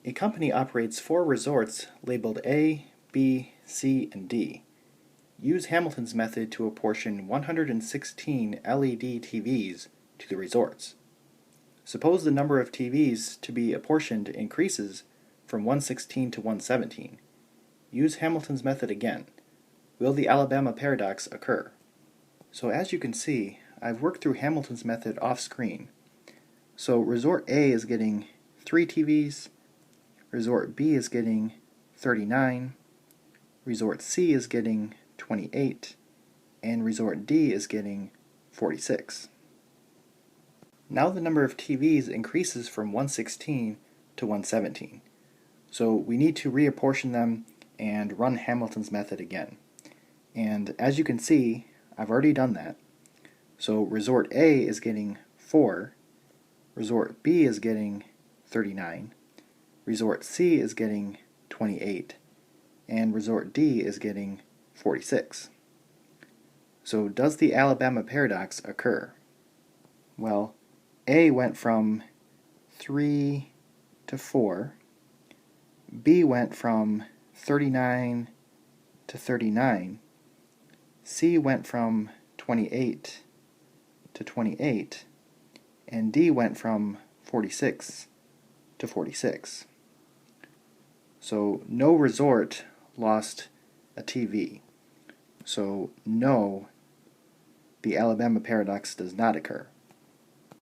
A company operates 4 resorts labeled A, B, C, and D. Use Hamilton's method to apportion 116 LED TVs to the resorts. Suppose the number of TVs to be apportioned increases from 116 to 117. Use Hamilton's method again. Will the Alabama paradox occur? So as you can see, I've worked through Hamilton's method off screen. So Resort A is getting 3 TVs, Resort B is getting 39, Resort C is getting 28, and Resort D is getting 46. Now the number of TVs increases from 116 to 117. So we need to reapportion them and run Hamilton's method again. And as you can see, I've already done that. So Resort A is getting 4, Resort B is getting 39, Resort C is getting 28, and Resort D is getting 46. So does the Alabama paradox occur? Well, A went from 3 to 4, B went from 39 to 39, C went from 28 to 28, and D went from 46 to 46. So no resort lost a TV. So no, the Alabama paradox does not occur.